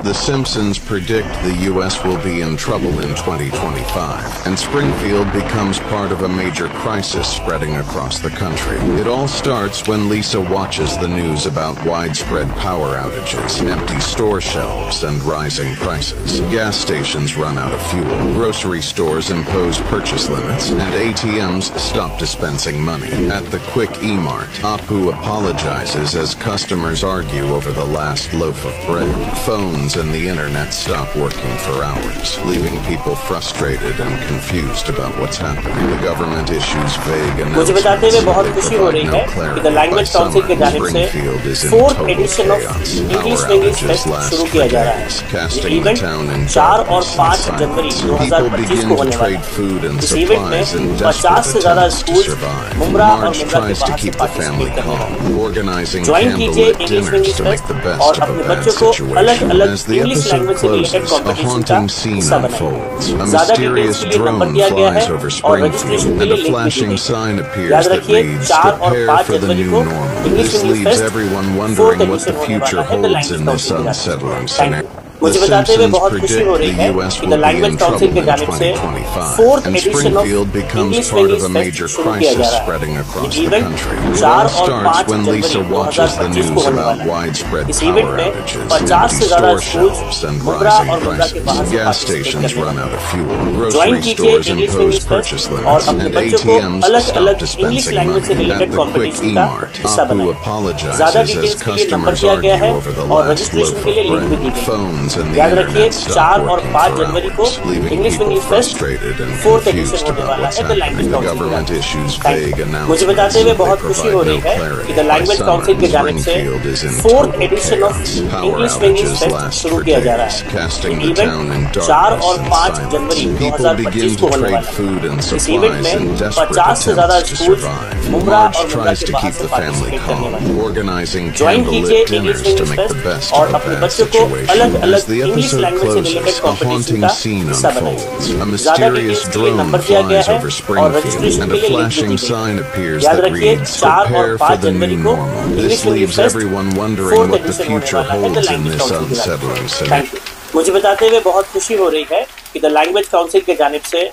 The Simpsons predict the U.S. will be in trouble in 2025, and Springfield becomes part of a major crisis spreading across the country. It all starts when Lisa watches the news about widespread power outages, empty store shelves, and rising prices. Gas stations run out of fuel, grocery stores impose purchase limits, and ATMs stop dispensing money. At the Quick E-Mart, Apu apologizes as customers argue over the last loaf of bread. Phones and the internet stop working for hours, leaving people frustrated and confused about what's happening. The government issues vague announcements that they provide no clarity. By summer, Springfield is in total chaos. Power outages last for days, casting the town in darkness and silence. People begin to trade food and supplies in desperate attempts to survive. Marge tries to keep the family calm, organizing candlelit dinners to make the best of a bad situation. As the episode closes, a haunting scene unfolds. A mysterious drone flies over Springfield, and a flashing sign appears that reads, "Prepare for the new normal." This leaves everyone wondering what the future holds in this unsettling scenario. The Simpsons predict the U.S. will be in trouble in 2025, and Springfield becomes part of a major crisis spreading across the country. It all starts when Lisa watches the news about widespread power outages, empty store shelves, and rising prices. Gas stations run out of fuel, grocery stores impose purchase limits, and ATMs stop dispensing money. At the Quick E-Mart, Apu apologizes as customers argue over the last loaf of bread. Phones and the internet stop working for hours, leaving people frustrated and confused about what's happening. The government issues vague announcements that they provide no clarity. By summer, Springfield is in total chaos. Power outages last for days, casting the town in darkness and silence. People begin to trade food and supplies in desperate attempts to survive. Marge tries to keep the family calm, organizing candlelit dinners to make the best of a bad situation. As the episode closes, a haunting scene unfolds. A mysterious drone flies over Springfield, and a flashing sign appears that reads, "Prepare for the new normal." This leaves everyone wondering what the future holds in this unsettling scenario. मुझे बताते हुए बहुत खुशी हो रही है कि the language council के जानिब से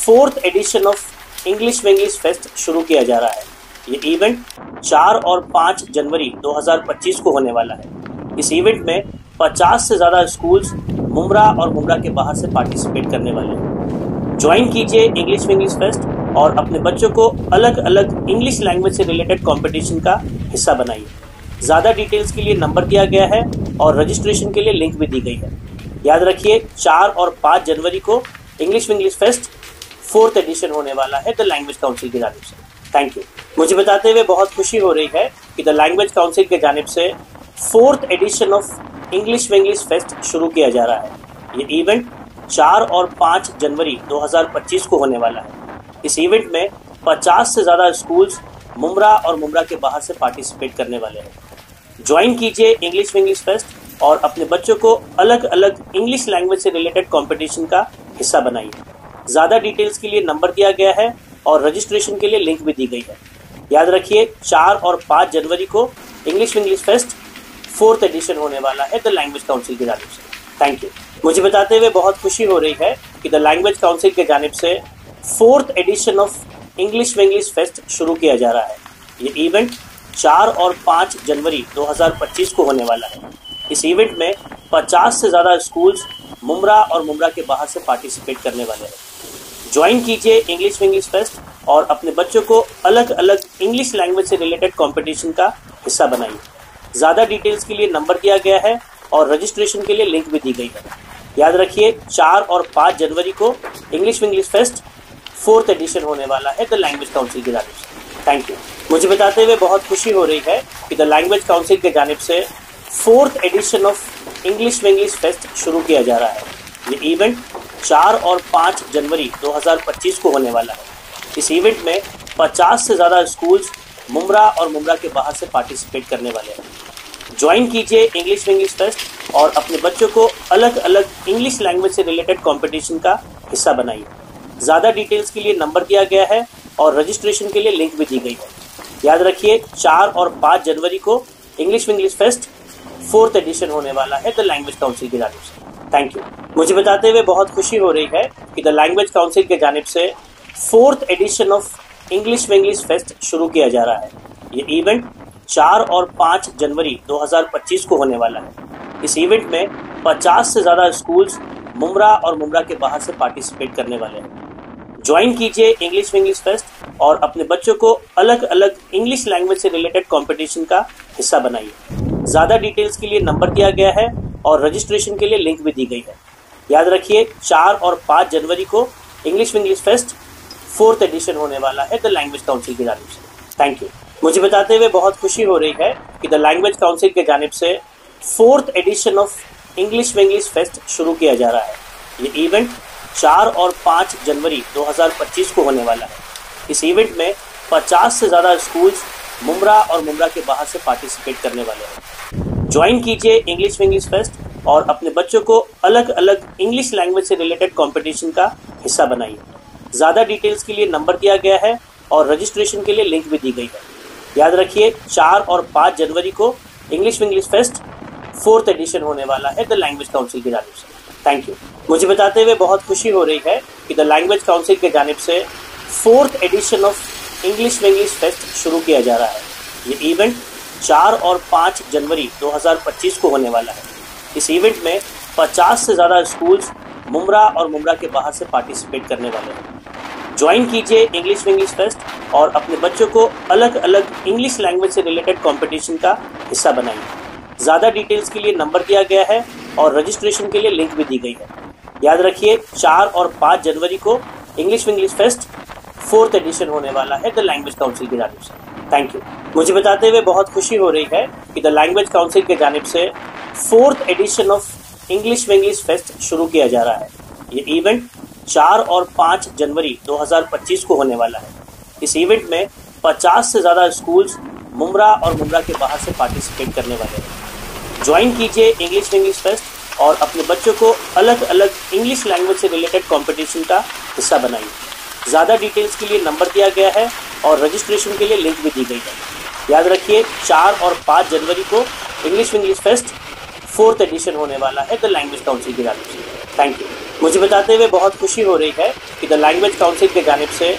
4th edition of English Vinglish fest शुरू किया जा रहा है। ये इवेंट 4 और 5 जनवरी 2025 को होने वाला है। इस इवेंट में 50 से ज़्यादा स्कूल्स मुंब्रा और मुंब्रा के बाहर से पार्टिसिपेट करने वाले हैं। ज्वाइन कीजिए इंग्लिश विंग्लिश फेस्ट और अपने बच्चों को अलग अलग इंग्लिश लैंग्वेज से रिलेटेड कंपटीशन का हिस्सा बनाइए। ज़्यादा डिटेल्स के लिए नंबर दिया गया है और रजिस्ट्रेशन के लिए लिंक भी दी गई है। याद रखिए 4 और 5 जनवरी को English Vinglish fest 4th addition होने वाला है द लैंग्वेज काउंसिल की जानिब से। Thank you. मुझे बताते हुए बहुत खुशी हो रही है कि द लैंग्वेज काउंसिल के जानिब से 4th edition of English Vinglish fest शुरू किया जा रहा है। ये इवेंट 4 और 5 जनवरी 2025 को होने वाला है। इस इवेंट में 50 से ज़्यादा स्कूल्स मुंब्रा और मुंब्रा के बाहर से पार्टिसिपेट करने वाले हैं। ज्वाइन कीजिए इंग्लिश विंग्लिश फेस्ट और अपने बच्चों को अलग अलग इंग्लिश लैंग्वेज से रिलेटेड कंपटीशन का हिस्सा बनाइए। ज़्यादा डिटेल्स के लिए नंबर दिया गया है और रजिस्ट्रेशन के लिए लिंक भी दी गई है। याद रखिए 4 और 5 जनवरी को English Vinglish fest 4th addition होने वाला है द लैंग्वेज काउंसिल की जानिब से। Thank you. मुझे बताते हुए बहुत खुशी हो रही है कि द लैंग्वेज काउंसिल के जानिब से 4th edition of English Vinglish fest शुरू किया जा रहा है। ये इवेंट 4 और 5 जनवरी 2025 को होने वाला है। इस इवेंट में 50 से ज़्यादा स्कूल्स मुंब्रा और मुंब्रा के बाहर से पार्टिसिपेट करने वाले हैं। ज्वाइन कीजिए इंग्लिश विंग्लिश फेस्ट और अपने बच्चों को अलग अलग इंग्लिश लैंग्वेज से रिलेटेड कंपटीशन का हिस्सा बनाइए। ज़्यादा डिटेल्स के लिए नंबर दिया गया है और रजिस्ट्रेशन के लिए लिंक भी दी गई है। याद रखिए 4 और 5 जनवरी को English Vinglish fest 4th addition होने वाला है द लैंग्वेज काउंसिल की जानिब से। Thank you. मुझे बताते हुए बहुत खुशी हो रही है कि द लैंग्वेज काउंसिल के जानिब से 4th edition of English Vinglish fest शुरू किया जा रहा है। ये इवेंट 4 और 5 जनवरी 2025 को होने वाला है। इस इवेंट में 50 से ज़्यादा स्कूल्स मुंब्रा और मुंब्रा के बाहर से पार्टिसिपेट करने वाले हैं। ज्वाइन कीजिए इंग्लिश विंग्लिश फेस्ट और अपने बच्चों को अलग अलग इंग्लिश लैंग्वेज से रिलेटेड कंपटीशन का हिस्सा बनाइए। ज़्यादा डिटेल्स के लिए नंबर दिया गया है और रजिस्ट्रेशन के लिए लिंक भी दी गई है। याद रखिए 4 और 5 जनवरी को English Vinglish fest 4th addition होने वाला है द लैंग्वेज काउंसिल की जानिब से। Thank you. मुझे बताते हुए बहुत खुशी हो रही है कि द लैंग्वेज काउंसिल की जानिब से 4th edition of English Vinglish fest शुरू किया जा रहा है। ये इवेंट 4 और 5 जनवरी 2025 को होने वाला है। इस इवेंट में 50 से ज़्यादा स्कूल्स मुमरा और मुमरा के बाहर से पार्टिसिपेट करने वाले हैं। ज्वाइन कीजिए इंग्लिश विंग्लिश फेस्ट और अपने बच्चों को अलग अलग इंग्लिश लैंग्वेज से रिलेटेड कंपटीशन का हिस्सा बनाइए। ज़्यादा डिटेल्स के लिए नंबर दिया गया है और रजिस्ट्रेशन के लिए लिंक भी दी गई है। याद रखिए 4 और 5 जनवरी को English Vinglish fest 4th addition होने वाला है द लैंग्वेज काउंसिल की जानिब से। Thank you. मुझे बताते हुए बहुत खुशी हो रही है कि द लैंग्वेज काउंसिल की जानिब से 4th edition of English Vinglish fest शुरू किया जा रहा है। ये इवेंट 4 और 5 जनवरी 2025 को होने वाला है। इस इवेंट में 50 से ज़्यादा स्कूल्स मुमरा और मुमरा के बाहर से पार्टिसिपेट करने वाले हैं। ज्वाइन कीजिए इंग्लिश विंग्लिश फेस्ट और अपने बच्चों को अलग अलग इंग्लिश लैंग्वेज से रिलेटेड कंपटीशन का हिस्सा बनाइए। ज़्यादा डिटेल्स के लिए नंबर दिया गया है और रजिस्ट्रेशन के लिए लिंक भी दी गई है। याद रखिए 4 और 5 जनवरी को English Vinglish fest 4th addition होने वाला है द लैंग्वेज काउंसिल की जानिब से। Thank you. मुझे बताते हुए बहुत खुशी हो रही है कि द लैंग्वेज काउंसिल की जानिब से 4th edition of English Vinglish fest शुरू किया जा रहा है। ये इवेंट 4 और 5 जनवरी 2025 को होने वाला है। इस इवेंट में 50 से ज़्यादा स्कूल्स मुमरा और मुमरा के बाहर से पार्टिसिपेट करने वाले हैं। ज्वाइन कीजिए इंग्लिश विंग्लिश फेस्ट और अपने बच्चों को अलग अलग इंग्लिश लैंग्वेज से रिलेटेड कंपटीशन का हिस्सा बनाइए। ज़्यादा डिटेल्स के लिए नंबर दिया गया है और रजिस्ट्रेशन के लिए लिंक भी दी गई है। याद रखिए 4 और 5 जनवरी को English Vinglish fest 4th addition होने वाला है द लैंग्वेज काउंसिल की जानिब से। Thank you. मुझे बताते हुए बहुत खुशी हो रही है कि द लैंग्वेज काउंसिल की जानिब से 4th edition of English Vinglish fest शुरू किया जा रहा है। ये इवेंट 4 और 5 जनवरी 2025 को होने वाला है। इस इवेंट में 50 से ज़्यादा स्कूल्स मुमरा और मुमरा के बाहर से पार्टिसिपेट करने वाले हैं। ज्वाइन कीजिए इंग्लिश विंग्लिश फेस्ट और अपने बच्चों को अलग अलग इंग्लिश लैंग्वेज से रिलेटेड कंपटीशन का हिस्सा बनाइए। ज़्यादा डिटेल्स के लिए नंबर दिया गया है और रजिस्ट्रेशन के लिए लिंक भी दी गई है। याद रखिए 4 और 5 जनवरी को English Vinglish fest 4th addition होने वाला है द लैंग्वेज काउंसिल की जानिब से। Thank you. मुझे बताते हुए बहुत खुशी हो रही है कि द लैंग्वेज काउंसिल की जानिब से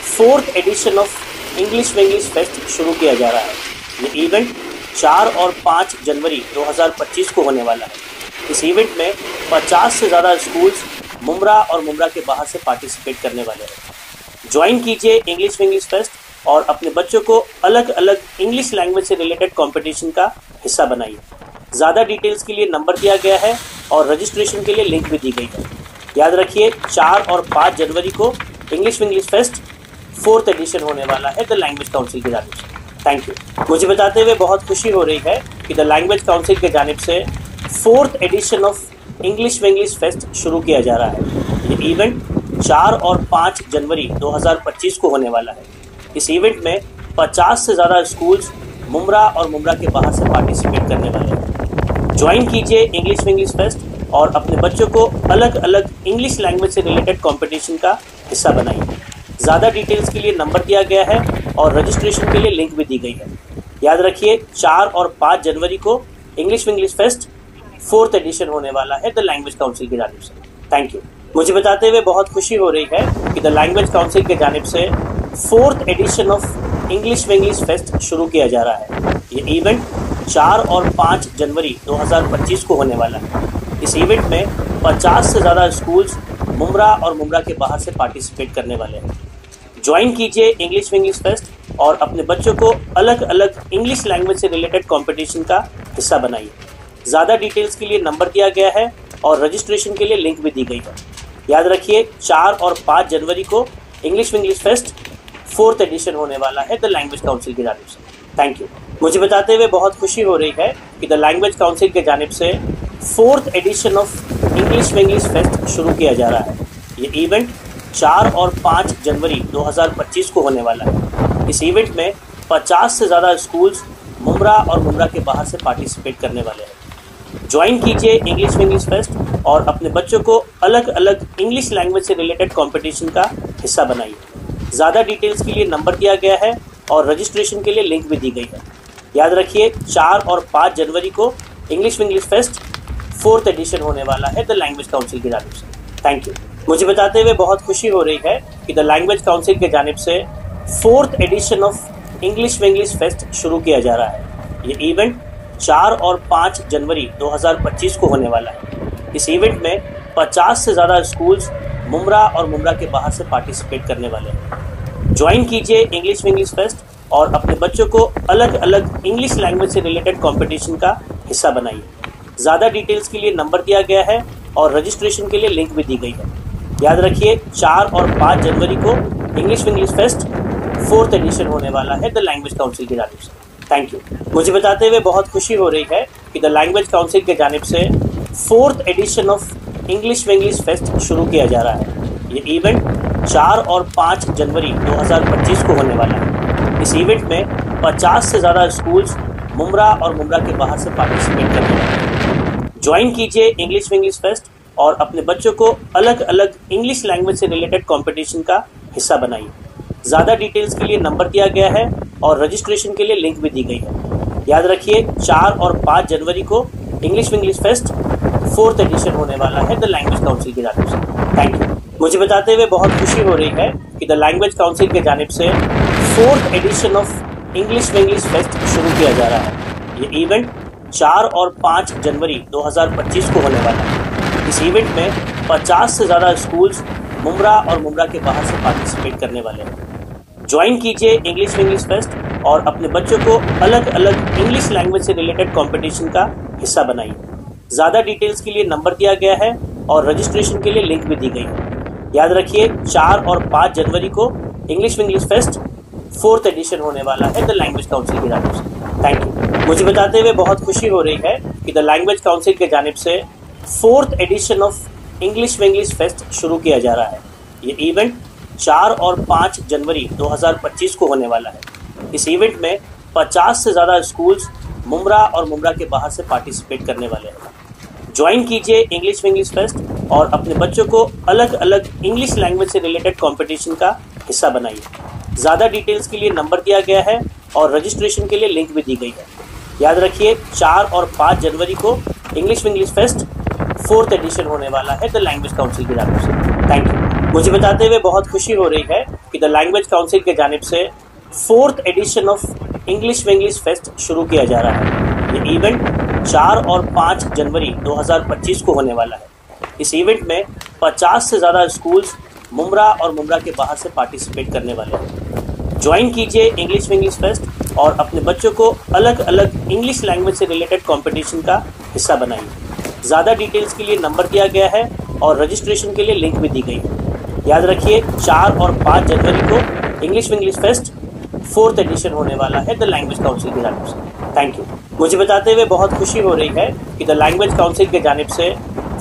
4th edition of English Vinglish fest शुरू किया जा रहा है। ये इवेंट 4 और 5 जनवरी 2025 को होने वाला है। इस इवेंट में 50 से ज़्यादा स्कूल्स मुमरा और मुमरा के बाहर से पार्टिसिपेट करने वाले हैं। ज्वाइन कीजिए इंग्लिश विंग्लिश फेस्ट और अपने बच्चों को अलग अलग इंग्लिश लैंग्वेज से रिलेटेड कंपटीशन का हिस्सा बनाइए। ज़्यादा डिटेल्स के लिए नंबर दिया गया है और रजिस्ट्रेशन के लिए लिंक भी दी गई है। याद रखिए 4 और 5 जनवरी को English Vinglish fest 4th addition होने वाला है द लैंग्वेज काउंसिल की जानिब से। Thank you. मुझे बताते हुए बहुत खुशी हो रही है कि द लैंग्वेज काउंसिल की जानिब से 4th edition of English Vinglish fest शुरू किया जा रहा है। ये इवेंट 4 और 5 जनवरी 2025 को होने वाला है। इस इवेंट में 50 से ज़्यादा स्कूल्स मुमरा और मुमरा के बाहर से पार्टिसिपेट करने वाले हैं। ज्वाइन कीजिए इंग्लिश विंग्लिश फेस्ट और अपने बच्चों को अलग अलग इंग्लिश लैंग्वेज से रिलेटेड कंपटीशन का हिस्सा बनाइए। ज़्यादा डिटेल्स के लिए नंबर दिया गया है और रजिस्ट्रेशन के लिए लिंक भी दी गई है। याद रखिए 4 और 5 जनवरी को English Vinglish fest 4th addition होने वाला है द लैंग्वेज काउंसिल की जानिब से। Thank you. मुझे बताते हुए बहुत खुशी हो रही है कि द लैंग्वेज काउंसिल की जानिब से 4th edition of English Vinglish fest शुरू किया जा रहा है। ये इवेंट 4 और 5 जनवरी 2025 को होने वाला है। इस इवेंट में 50 से ज़्यादा स्कूल्स मुमरा और मुमरा के बाहर से पार्टिसिपेट करने वाले हैं। ज्वाइन कीजिए इंग्लिश विंग्लिश फेस्ट और अपने बच्चों को अलग अलग इंग्लिश लैंग्वेज से रिलेटेड कंपटीशन का हिस्सा बनाइए। ज़्यादा डिटेल्स के लिए नंबर दिया गया है और रजिस्ट्रेशन के लिए लिंक भी दी गई है। याद रखिए 4 और 5 जनवरी को English Vinglish fest 4th addition होने वाला है द लैंग्वेज काउंसिल की जानिब से। Thank you. मुझे बताते हुए बहुत खुशी हो रही है कि द लैंग्वेज काउंसिल की जानिब से 4th edition of English Vinglish fest शुरू किया जा रहा है। ये इवेंट 4 और 5 जनवरी 2025 को होने वाला है। इस इवेंट में 50 से ज़्यादा स्कूल्स मुमरा और मुमरा के बाहर से पार्टिसिपेट करने वाले हैं। ज्वाइन कीजिए इंग्लिश विंग्लिश फेस्ट और अपने बच्चों को अलग अलग इंग्लिश लैंग्वेज से रिलेटेड कंपटीशन का हिस्सा बनाइए। ज़्यादा डिटेल्स के लिए नंबर दिया गया है और रजिस्ट्रेशन के लिए लिंक भी दी गई है। याद रखिए 4 और 5 जनवरी को English Vinglish fest 4th addition होने वाला है द लैंग्वेज काउंसिल की जानिब से। Thank you. मुझे बताते हुए बहुत खुशी हो रही है कि द लैंग्वेज काउंसिल की जानिब से 4th edition of English Vinglish fest शुरू किया जा रहा है। ये इवेंट 4 और 5 जनवरी 2025 को होने वाला है। इस इवेंट में 50 से ज़्यादा स्कूल्स मुमरा और मुमरा के बाहर से पार्टिसिपेट करने वाले हैं। ज्वाइन कीजिए इंग्लिश विंग्लिश फेस्ट और अपने बच्चों को अलग अलग इंग्लिश लैंग्वेज से रिलेटेड कंपटीशन का हिस्सा बनाइए। ज़्यादा डिटेल्स के लिए नंबर दिया गया है और रजिस्ट्रेशन के लिए लिंक भी दी गई है। याद रखिए 4 और 5 जनवरी को English Vinglish fest 4th addition होने वाला है द लैंग्वेज काउंसिल की जानिब से। Thank you. मुझे बताते हुए बहुत खुशी हो रही है कि द लैंग्वेज काउंसिल की जानिब से 4th edition of English Vinglish fest शुरू किया जा रहा है। ये इवेंट 4 और 5 जनवरी 2025 को होने वाला है। इस इवेंट में 50 से ज़्यादा स्कूल्स मुमरा और मुमरा के बाहर से पार्टिसिपेट करने वाले हैं। ज्वाइन कीजिए इंग्लिश विंग्लिश फेस्ट और अपने बच्चों को अलग अलग इंग्लिश लैंग्वेज से रिलेटेड कंपटीशन का हिस्सा बनाइए। ज़्यादा डिटेल्स के लिए नंबर दिया गया है और रजिस्ट्रेशन के लिए लिंक भी दी गई है। याद रखिए 4 और 5 जनवरी को English Vinglish fest 4th addition होने वाला है द लैंग्वेज काउंसिल की जानिब से। Thank you. मुझे बताते हुए बहुत खुशी हो रही है कि द लैंग्वेज काउंसिल की जानिब से 4th edition of English Vinglish fest शुरू किया जा रहा है। ये इवेंट 4 और 5 जनवरी 2025 को होने वाला है। इस इवेंट में 50 से ज़्यादा स्कूल्स मुमरा और मुमरा के बाहर से पार्टिसिपेट करने वाले हैं। ज्वाइन कीजिए इंग्लिश विंग्लिश फेस्ट और अपने बच्चों को अलग अलग इंग्लिश लैंग्वेज से रिलेटेड कंपटीशन का हिस्सा बनाइए। ज़्यादा डिटेल्स के लिए नंबर दिया गया है और रजिस्ट्रेशन के लिए लिंक भी दी गई है। याद रखिए 4 और 5 जनवरी को English Vinglish fest 4th addition होने वाला है द लैंग्वेज काउंसिल की जानिब से। Thank you. मुझे बताते हुए बहुत खुशी हो रही है कि द लैंग्वेज काउंसिल की जानिब से 4th edition of English Vinglish fest शुरू किया जा रहा है। ये इवेंट 4 और 5 जनवरी 2025 को होने वाला है। इस इवेंट में 50 से ज़्यादा स्कूल्स मुमरा और मुमरा के बाहर से पार्टिसिपेट करने वाले हैं। ज्वाइन कीजिए इंग्लिश विंग्लिश फेस्ट और अपने बच्चों को अलग अलग इंग्लिश लैंग्वेज से रिलेटेड कंपटीशन का हिस्सा बनाइए। ज़्यादा डिटेल्स के लिए नंबर दिया गया है और रजिस्ट्रेशन के लिए लिंक भी दी गई है। याद रखिए 4 और 5 जनवरी को English Vinglish fest 4th addition होने वाला है द लैंग्वेज काउंसिल की जानिब से। Thank you. मुझे बताते हुए बहुत खुशी हो रही है कि द लैंग्वेज काउंसिल की जानिब से 4th edition of English Vinglish fest शुरू किया जा रहा है। ये इवेंट 4 और 5 जनवरी 2025 को होने वाला है। इस इवेंट में 50 से ज़्यादा स्कूल्स मुमरा और मुमरा के बाहर से पार्टिसिपेट करने वाले हैं। ज्वाइन कीजिए इंग्लिश विंग्लिश फेस्ट और अपने बच्चों को अलग अलग इंग्लिश लैंग्वेज से रिलेटेड कंपटीशन का हिस्सा बनाइए। ज़्यादा डिटेल्स के लिए नंबर दिया गया है और रजिस्ट्रेशन के लिए लिंक भी दी गई है। याद रखिए 4 और 5 जनवरी को English Vinglish fest 4th addition होने वाला है द लैंग्वेज काउंसिल की जानिब से। Thank you. मुझे बताते हुए बहुत खुशी हो रही है कि द लैंग्वेज काउंसिल की जानिब से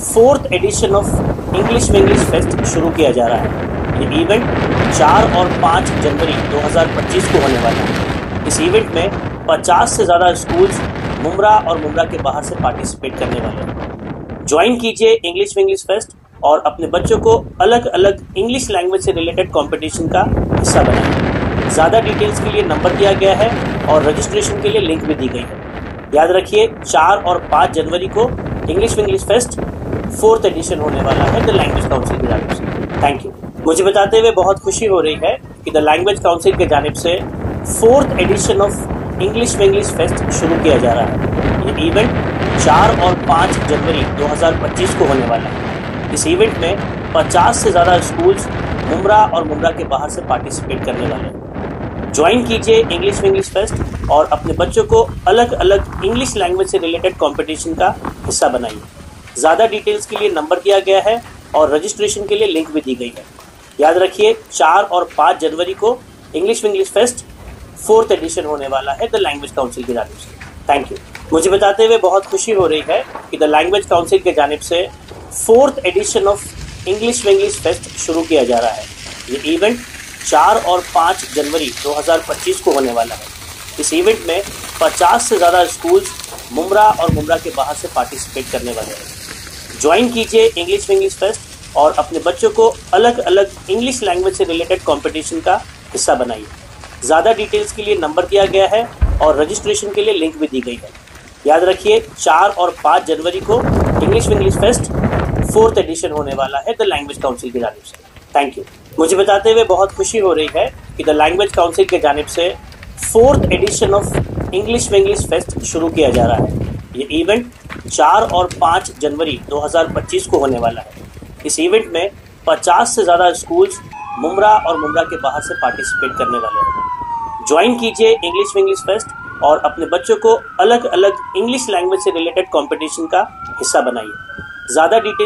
4th edition of English Vinglish fest शुरू किया जा रहा है। ये इवेंट 4 और 5 जनवरी 2025 को होने वाला है। इस इवेंट में 50 से ज़्यादा स्कूल्स मुमरा और मुमरा के बाहर से पार्टिसिपेट करने वाले हैं। ज्वाइन कीजिए इंग्लिश विंग्लिश फेस्ट और अपने बच्चों को अलग अलग इंग्लिश लैंग्वेज से रिलेटेड कंपटीशन का हिस्सा बनाइए। ज़्यादा डिटेल्स के लिए नंबर दिया गया है और रजिस्ट्रेशन के लिए लिंक भी दी गई है। याद रखिए 4 और 5 जनवरी को English Vinglish fest 4th addition होने वाला है द लैंग्वेज काउंसिल की जानिब से। Thank you. मुझे बताते हुए बहुत खुशी हो रही है कि द लैंग्वेज काउंसिल की जानिब से 4th edition of English Vinglish fest शुरू किया जा रहा है। ये इवेंट 4 और 5 जनवरी 2025 को होने वाला है। इस इवेंट में 50 से ज़्यादा स्कूल्स मुमरा और मुमरा के बाहर से पार्टिसिपेट करने वाले हैं। ज्वाइन कीजिए इंग्लिश विंग्लिश फेस्ट और अपने बच्चों को अलग अलग इंग्लिश लैंग्वेज से रिलेटेड कंपटीशन का हिस्सा बनाइए। ज़्यादा डिटेल्स के लिए नंबर दिया गया है और रजिस्ट्रेशन के लिए लिंक भी दी गई है। याद रखिए 4 और 5 जनवरी को English Vinglish fest 4th addition होने वाला है द लैंग्वेज काउंसिल की जानिब से। Thank you. मुझे बताते हुए बहुत खुशी हो रही है कि द लैंग्वेज काउंसिल की जानिब से 4th edition of English Vinglish fest शुरू किया जा रहा है। ये इवेंट 4 और 5 जनवरी 2025 को होने वाला है। इस इवेंट में 50 से ज़्यादा स्कूल्स मुमरा और मुमरा के बाहर से पार्टिसिपेट करने वाले हैं। ज्वाइन कीजिए इंग्लिश विंग्लिश फेस्ट और अपने बच्चों को अलग अलग इंग्लिश लैंग्वेज से रिलेटेड कंपटीशन का हिस्सा बनाइए। ज़्यादा डिटेल्स के लिए नंबर दिया गया है और रजिस्ट्रेशन के लिए लिंक भी दी गई है। याद रखिए 4 और 5 जनवरी को English Vinglish fest 4th addition होने वाला है द लैंग्वेज काउंसिल की जानिब से। Thank you. मुझे बताते हुए बहुत खुशी हो रही है कि द लैंग्वेज काउंसिल की जानिब से 4th edition of English Vinglish fest शुरू किया जा रहा है। ये इवेंट 4 और 5 जनवरी 2025 को होने वाला है। इस इवेंट में 50 से ज़्यादा स्कूल्स मुम्ब्रा और मुम्ब्रा के बाहर से पार्टिसिपेट करने वाले हैं। ज्वाइन कीजिए इंग्लिश विंग्लिश फेस्ट और अपने बच्चों को अलग अलग इंग्लिश लैंग्वेज से रिलेटेड कंपटीशन का हिस्सा बनाइए। ज़्यादा डिटेल